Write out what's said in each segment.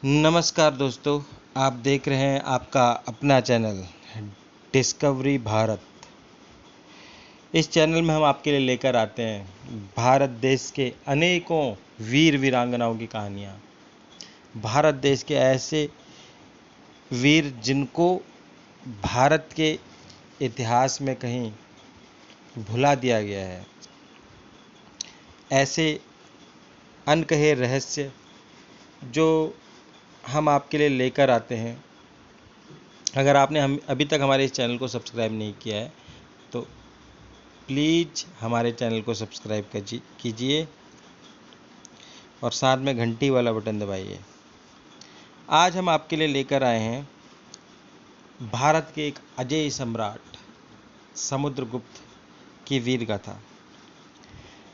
नमस्कार दोस्तों, आप देख रहे हैं आपका अपना चैनल डिस्कवरी भारत। इस चैनल में हम आपके लिए लेकर आते हैं भारत देश के अनेकों वीर वीरांगनाओं की कहानियाँ। भारत देश के ऐसे वीर जिनको भारत के इतिहास में कहीं भुला दिया गया है। ऐसे अनकहे रहस्य जो हम आपके लिए लेकर आते हैं। अगर आपने अभी तक हमारे इस चैनल को सब्सक्राइब नहीं किया है तो प्लीज़ हमारे चैनल को सब्सक्राइब कीजिए और साथ में घंटी वाला बटन दबाइए। आज हम आपके लिए लेकर आए हैं भारत के एक अजेय सम्राट समुद्रगुप्त की वीर गाथा।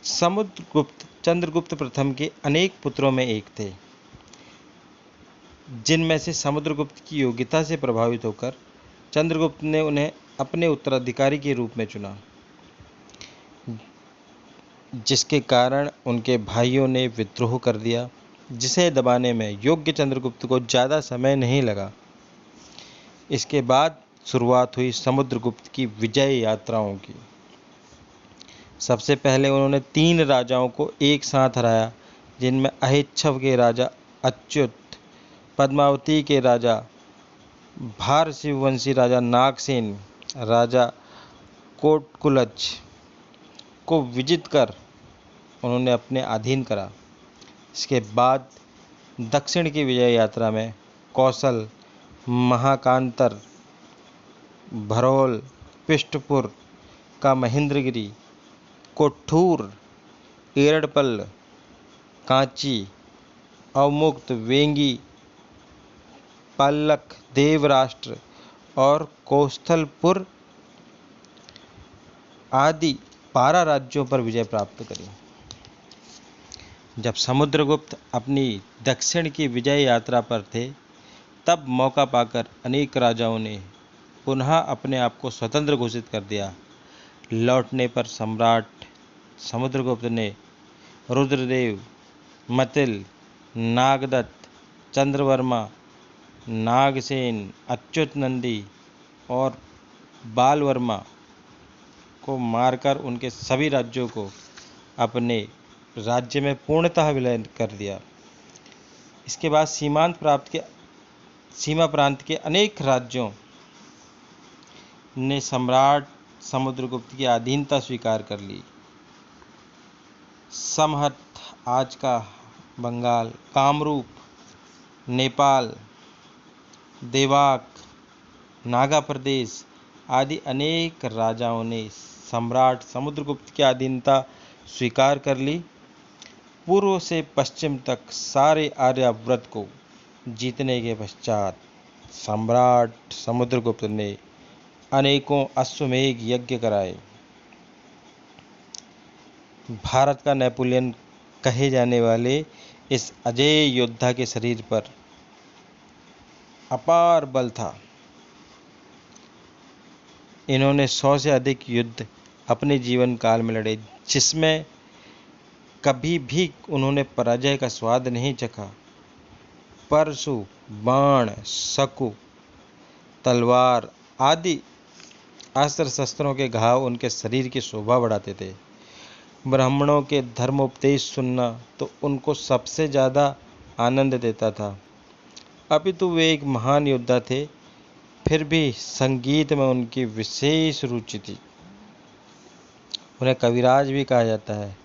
समुद्रगुप्त चंद्रगुप्त प्रथम के अनेक पुत्रों में एक थे, जिनमें से समुद्रगुप्त की योग्यता से प्रभावित होकर चंद्रगुप्त ने उन्हें अपने उत्तराधिकारी के रूप में चुना, जिसके कारण उनके भाइयों ने विद्रोह कर दिया, जिसे दबाने में योग्य चंद्रगुप्त को ज़्यादा समय नहीं लगा। इसके बाद शुरुआत हुई समुद्रगुप्त की विजय यात्राओं की। सबसे पहले उन्होंने 3 राजाओं को एक साथ हराया, जिनमें अहिच्छव के राजा अच्युत, पद्मावती के राजा भारशिववंशी राजा नागसेन, राजा कोटकुलज को विजित कर उन्होंने अपने अधीन करा। इसके बाद दक्षिण की विजय यात्रा में कौशल, महाकांतर, भरोल, पृष्ठपुर का महेंद्रगिरी, कोठूर, एरडपल्ल, कांची, अवमुक्त, वेंगी, पल्लक, देवराष्ट्र और कौस्थलपुर आदि 12 राज्यों पर विजय प्राप्त करी। जब समुद्रगुप्त अपनी दक्षिण की विजय यात्रा पर थे, तब मौका पाकर अनेक राजाओं ने पुनः अपने आप को स्वतंत्र घोषित कर दिया। लौटने पर सम्राट समुद्रगुप्त ने रुद्रदेव, मतिल, नागदत्त, चंद्रवर्मा, नागसेन, अच्युत नंदी और बालवर्मा को मारकर उनके सभी राज्यों को अपने राज्य में पूर्णतः विलय कर दिया। इसके बाद सीमा प्रांत के अनेक राज्यों ने सम्राट समुद्रगुप्त की अधीनता स्वीकार कर ली। समहत, आज का बंगाल, कामरूप, नेपाल, देवाक, नागा प्रदेश आदि अनेक राजाओं ने सम्राट समुद्रगुप्त की अधीनता स्वीकार कर ली। पूर्व से पश्चिम तक सारे आर्यावर्त को जीतने के पश्चात सम्राट समुद्रगुप्त ने अनेकों अश्वमेध यज्ञ कराए। भारत का नेपोलियन कहे जाने वाले इस अजेय योद्धा के शरीर पर अपार बल था। इन्होंने 100 से अधिक युद्ध अपने जीवन काल में लड़े, जिसमें कभी भी उन्होंने पराजय का स्वाद नहीं चखा। परशु, बाण, सकु, तलवार आदि अस्त्र शस्त्रों के घाव उनके शरीर की शोभा बढ़ाते थे। ब्राह्मणों के धर्मोपदेश सुनना तो उनको सबसे ज़्यादा आनंद देता था। अपितु वे एक महान योद्धा थे, फिर भी संगीत में उनकी विशेष रुचि थी। उन्हें कविराज भी कहा जाता है।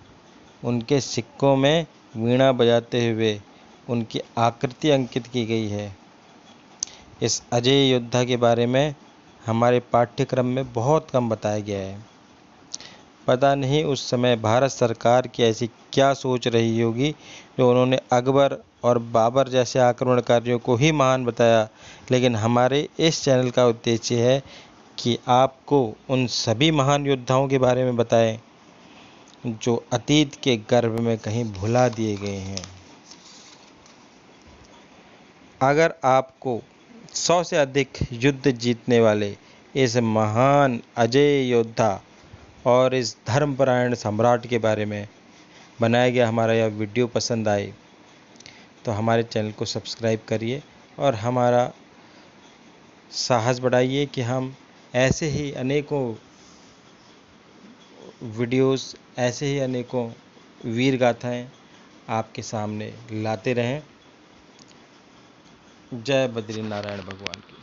उनके सिक्कों में वीणा बजाते हुए उनकी आकृति अंकित की गई है। इस अजेय योद्धा के बारे में हमारे पाठ्यक्रम में बहुत कम बताया गया है। पता नहीं उस समय भारत सरकार की ऐसी क्या सोच रही होगी, जो उन्होंने अकबर और बाबर जैसे आक्रमणकारियों को ही महान बताया। लेकिन हमारे इस चैनल का उद्देश्य है कि आपको उन सभी महान योद्धाओं के बारे में बताएं जो अतीत के गर्भ में कहीं भुला दिए गए हैं। अगर आपको 100 से अधिक युद्ध जीतने वाले इस महान अजेय योद्धा और इस धर्मपरायण सम्राट के बारे में बनाया गया हमारा यह वीडियो पसंद आए तो हमारे चैनल को सब्सक्राइब करिए और हमारा साहस बढ़ाइए कि हम ऐसे ही अनेकों वीडियोस, ऐसे ही अनेकों वीर गाथाएं आपके सामने लाते रहें। जय बद्री नारायण भगवान की।